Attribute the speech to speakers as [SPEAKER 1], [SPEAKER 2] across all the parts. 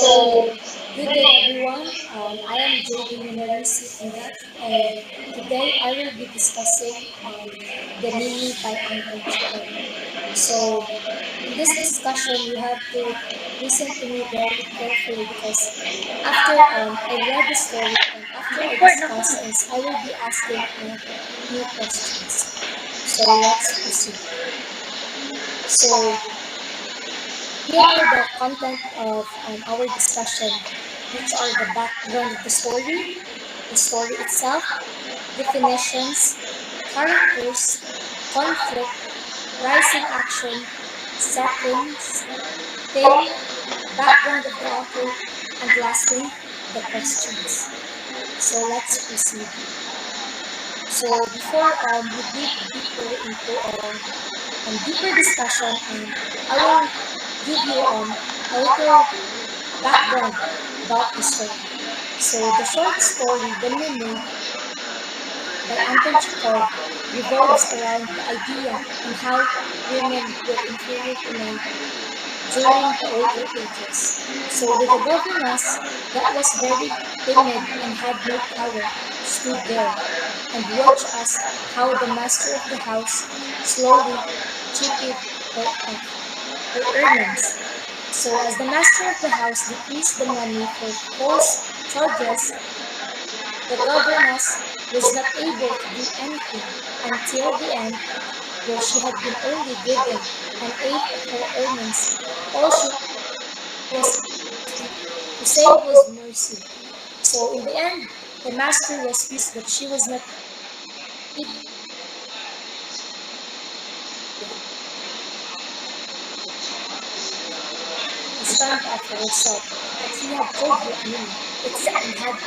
[SPEAKER 1] So, good day everyone. I am JD Minerisi and today I will be discussing the Ninny by Anthon Chekhov. So, in this discussion, you have to listen to me very carefully because after I read the story and after I discuss this, I will be asking new questions. So, let's proceed. So, here are the content of our discussion, which are the background of the story itself, definitions, characters, conflict, rising action, settings, theme, background of the author, and lastly, the questions. So let's proceed. So before we dig deeper into deeper discussion, I will give you a little background about the story. So the short story, The Ninny by Anton Chekhov, revolves around the idea on how women were inferior to men during the older ages. So the governess that was very timid and had no power stood there and watched as how the master of the house slowly cheated her earnings. So as the master of the house decreased the money for false charges, the governess was not able to do anything until the end, where she had been only given an eighth of her earnings. All she was to say was mercy. So in the end, the master was pleased that she was not able to stand up for herself, but he had told her anew, and had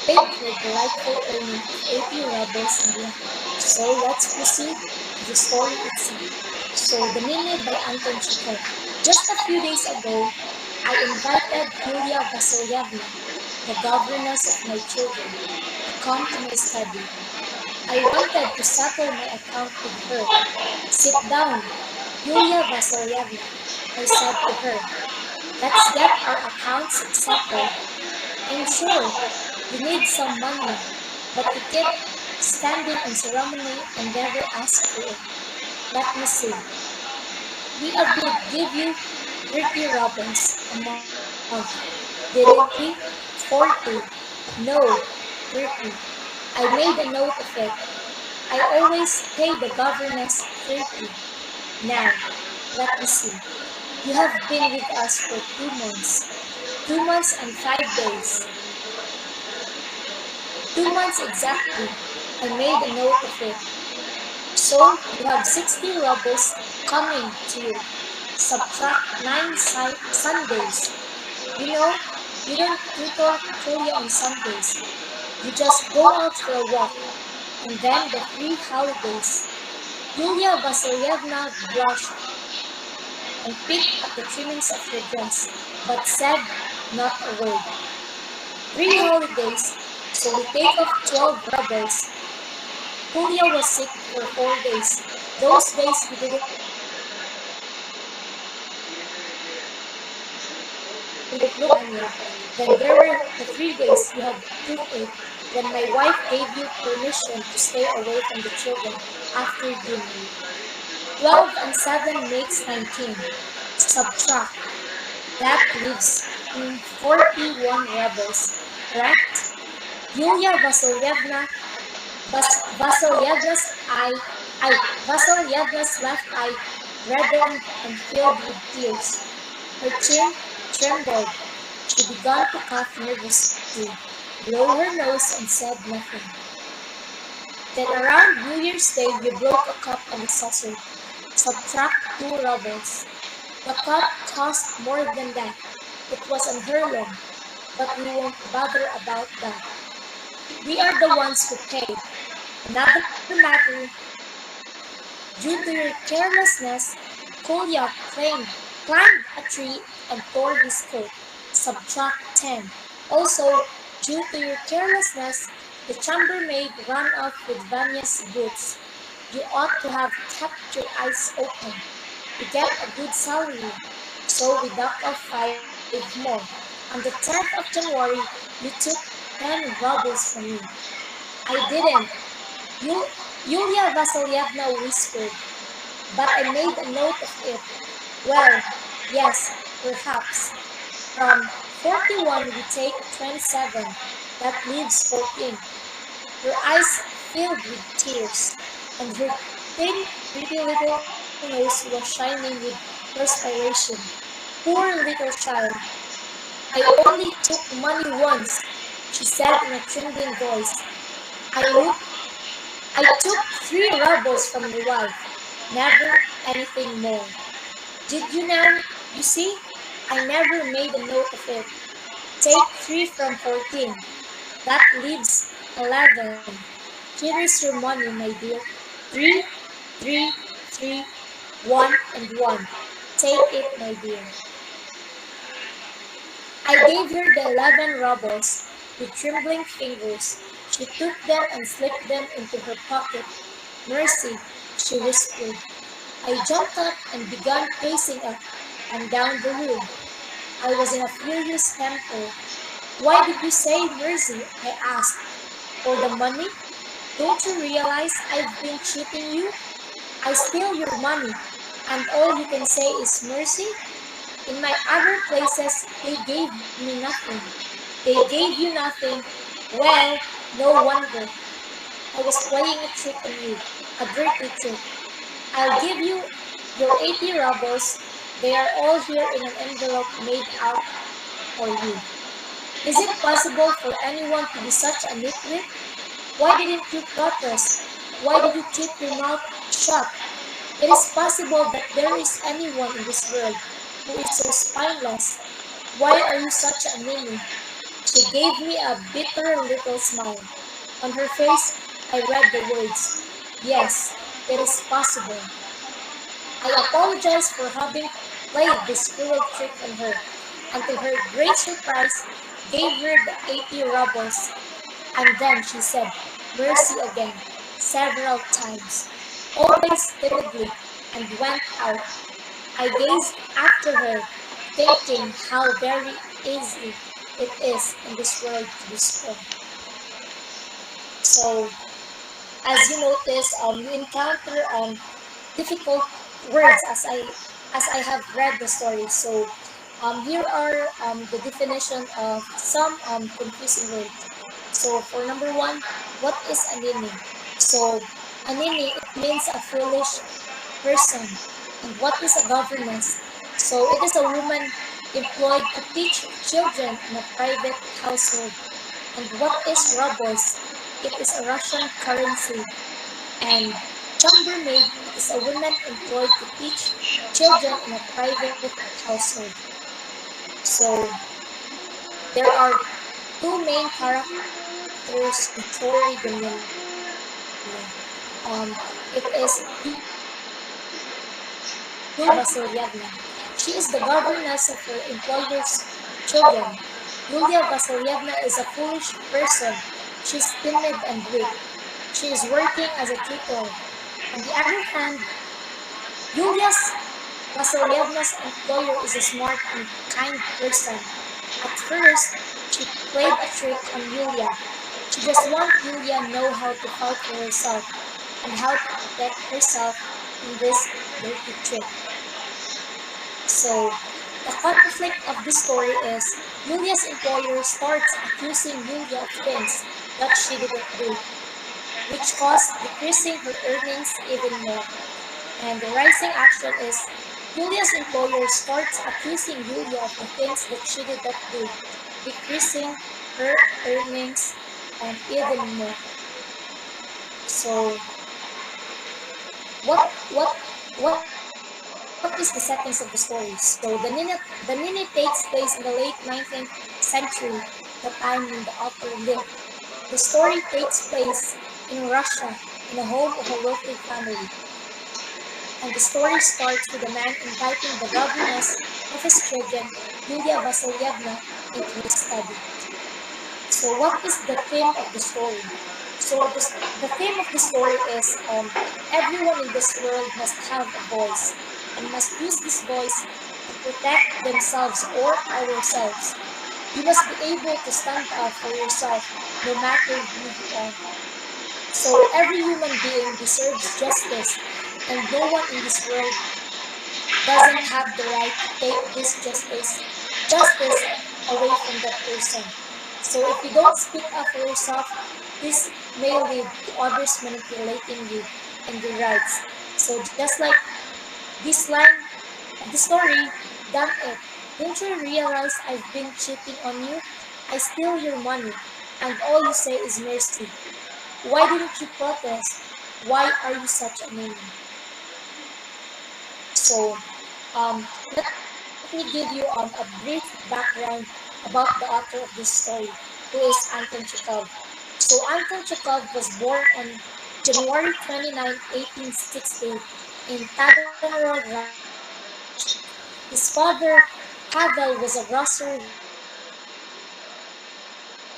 [SPEAKER 1] paid her the rightful earning of 80 rubles a year. So let's proceed to the story itself. So the Ninny by Anton Chekhov. Just a few days ago, I invited Yulia Vasilyevna, the governess of my children, to come to my study. I wanted to settle my account with her. Sit down, Yulia Vasilyevna, I said to her. Let's get our accounts settled. I'm sure you need some money, but you keep standing on ceremony and never ask for it. Let me see. We agreed to give you 30 rubles a month, didn't we? 40. No, 30. I made a note of it. I always pay the governess 30. Now, let me see. You have been with us for 2 months. 2 months and 5 days. 2 months exactly. I made a note of it. So you have 60 rubles coming to you. Subtract 9 Sundays. You know, you don't tutor Korea on Sundays. You just go out for a walk. And then the 3 holidays. Yulia Vasilyevna blushed and picked at the trimmings of her dress, but said not a word. 3 holidays, so we take off 12 rubles. Julia was sick for 4 days. Those days we didn't look at you. Then there were the 3 days you had toothache when my wife gave you permission to stay away from the children after dinner. 12 and 7 makes 19. Subtract. That leaves 41 rubles, correct? Yulia Vasilyevna's Vasilyevna's left eye reddened and filled with tears. Her chin trembled. She began to cough nervously, blow her nose, and said nothing. Then around New Year's Day, you broke a cup and a saucer. Subtract 2 rubles. The cup cost more than that. It was unheard of, but we won't bother about that. We are the ones who pay. Another matter, due to your carelessness, Kolya climbed a tree and tore his coat. Subtract 10. Also, due to your carelessness, the chambermaid ran off with Vanya's boots. You ought to have kept your eyes open to get a good salary. So we dock off 5 more. On the 10th of January, you took 10 rubles from me. I didn't, Yul- Yulia Vasilyevna whispered, but I made a note of it. Well, yes, perhaps. From 41 we take 27. That leaves 14. Her eyes filled with tears, and her thin, pretty little nose was shining with perspiration. Poor little child. I only took money once, she said in a trembling voice. I looked. I took 3 rubles from your wife. Never anything more. Did you now? You see? I never made a note of it. Take 3 from 14. That leaves 11. Here is your money, my dear. 3, 3, 3, 1, and 1. Take it, my dear. I gave her the 11 rubles with trembling fingers. She took them and slipped them into her pocket. Mercy, she whispered. I jumped up and began pacing up and down the room. I was in a furious temper. Why did you say mercy? I asked. For the money? Don't you realize I've been cheating you? I steal your money, and all you can say is mercy? In my other places, they gave me nothing. They gave you nothing. Well, no wonder. I was playing a trick on you, a dirty trick. I'll give you your 80 rubles. They are all here in an envelope made out for you. Is it possible for anyone to be such a nitwit? Why didn't you protest? Why did you keep your mouth shut? It is possible that there is anyone in this world who is so spineless. Why are you such a ninny? She gave me a bitter little smile. On her face, I read the words, yes, it is possible. I apologized for having played this cruel trick on her, and to her great surprise, gave her the 80 rubles. And then she said, mercy again, several times, always timidly, and went out. I gazed after her, thinking how very easy it is in this world to be strong. So, as you notice, you encounter difficult words as I have read the story. So, here are the definition of some confusing words. So, for number one, what is a ninny? So, a ninny, it means a foolish person. And what is a governess? So, it is a woman employed to teach children in a private household. And what is rubles? It is a Russian currency. And chambermaid is a woman employed to teach children in a private household. So there are two main characters in story the Ninny. It is Yulia Vasilyevna. She is the governess of her employer's children. Yulia Vasilyevna is a foolish person. She is timid and weak. She is working as a tutor. On the other hand, Yulia's Vasilyevna's employer is a smart and kind person. At first, she played a trick on Yulia. She just wants Yulia know how to fight for herself and how to protect herself in this dirty trick. So, the conflict of this story is Yulia's employer starts accusing Yulia of things that she didn't do, which caused decreasing her earnings even more. And the rising action is Yulia's employer starts accusing Yulia of the things that she did not do, decreasing her earnings and even more. So, what what what is the settings of the story? So the Ninny takes place in the late 19th century, the time when the author lived. The story takes place in Russia, in the home of a wealthy family. And the story starts with a man inviting the governess of his children, Yulia Vasilyevna, into his study. So what is the theme of the story? So the theme of the story is everyone in this world must have a voice and must use this voice to protect themselves or ourselves. You must be able to stand up for yourself no matter who you are. So every human being deserves justice, and no one in this world doesn't have the right to take this justice away from that person. So if you don't speak up for yourself, this may lead to others manipulating you and your rights. So just like this line of the story, damn it, don't you realize I've been cheating on you? I steal your money, and all you say is mercy. Why didn't you protest? Why are you such a meanie? So, let me give you a brief background about the author of this story, who is Anton Chekhov. So, Anton Chekhov was born on January 29, 1860, in Taganrog, Russia. His father, Pavel, was a grocer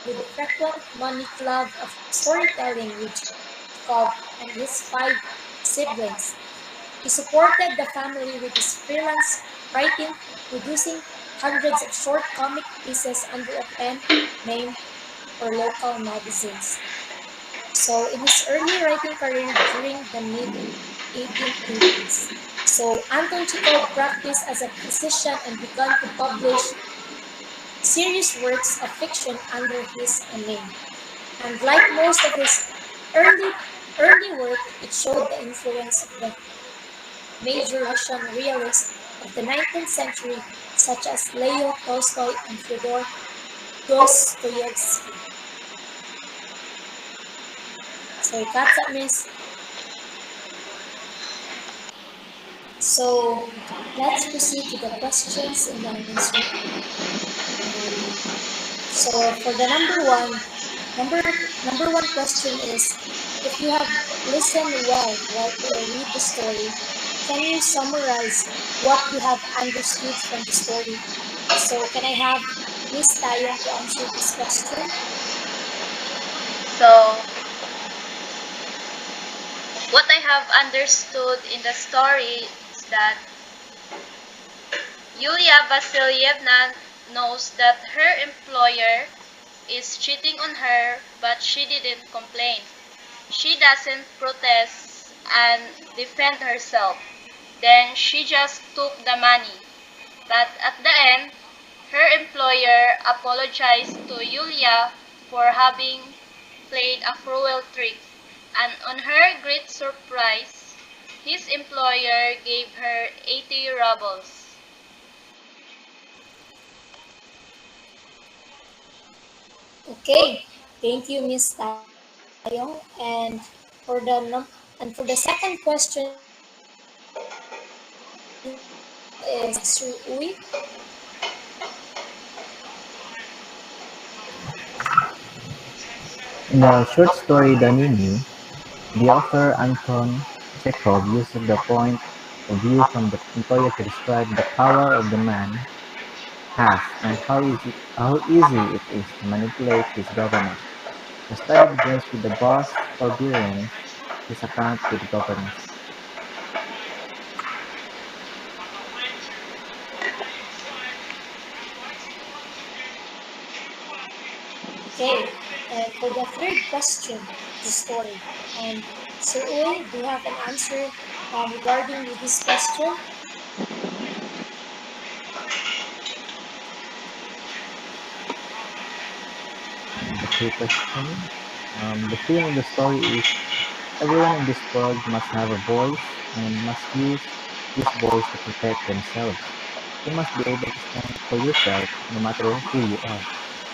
[SPEAKER 1] with a frequent money love of storytelling with Chekhov and his five siblings. He supported the family with his freelance writing, producing hundreds of short comic pieces under a pen name or local magazines. So, in his early writing career during the mid-1880s, so Anton Chekhov practiced as a physician and began to publish serious works of fiction under his name. And like most of his early early work, it showed the influence of the major Russian realists of the 19th century, such as Leo Tolstoy and Fyodor Dostoevsky. So, that's it, miss. So, let's proceed to the questions and answer. So, for the number number one question is, if you have listened well while you read the story, can you summarize what you have understood from the story? So, can I have Miss Tayong to answer this question?
[SPEAKER 2] So, what I have understood in the story is that Yulia Vasilievna knows that her employer is cheating on her, but she didn't complain. She doesn't protest and defend herself. Then she just took the money. But at the end, her employer apologized to Yulia for having played a cruel trick, and on her great surprise, his employer gave her 80 rubles.
[SPEAKER 1] Okay, thank you, Miss Tayong. For the and for the second question is Sir Uy.
[SPEAKER 3] In the short story "The Ninny", the author Anton Chekhov uses the point of view from the employer to describe the power of the man has and how easy it is to manipulate his governess. The story begins with the boss forbearing his account with the governess.
[SPEAKER 1] Okay, and for the third question of the story, Sir Uy, do you have an answer regarding with this question?
[SPEAKER 3] The third question. The theme of the story is everyone in this world must have a voice and must use this voice to protect themselves. You must be able to stand up for yourself no matter who you are.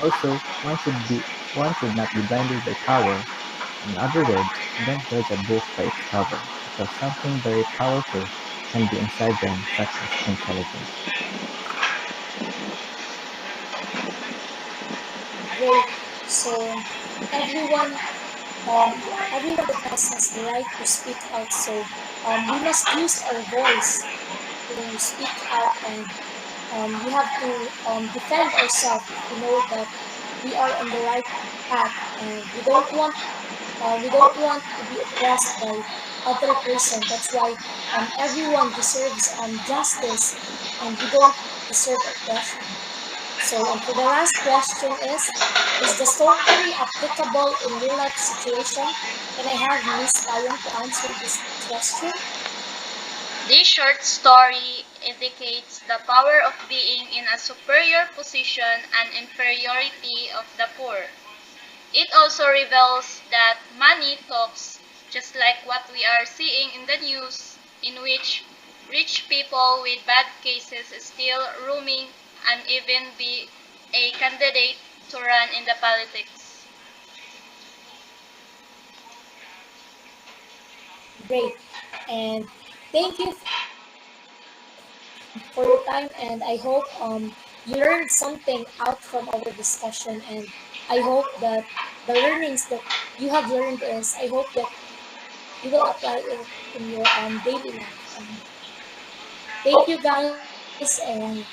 [SPEAKER 3] Also, one should not be blinded by power. In other words, don't judge a book by its cover, because something very powerful can be inside them, such as intelligence.
[SPEAKER 1] Great. So everyone, everyone of us has the right to speak out. So we must use our voice to speak out, and we have to defend ourselves if we know that we are on the right path, and we don't want to be oppressed by other person. That's why everyone deserves justice, and we don't deserve oppression. So, and for the last question is the story applicable in real life situation? Can I have Miss Payam to answer this question?
[SPEAKER 2] This short story indicates the power of being in a superior position and inferiority of the poor. It also reveals that money talks, just like what we are seeing in the news, in which rich people with bad cases still roaming and even be a candidate to run in the politics.
[SPEAKER 1] Great. And thank you for your time. And I hope you learned something out from our discussion. And I hope that the learnings that you have learned is, I hope that you will apply it in your daily life. And thank you guys, and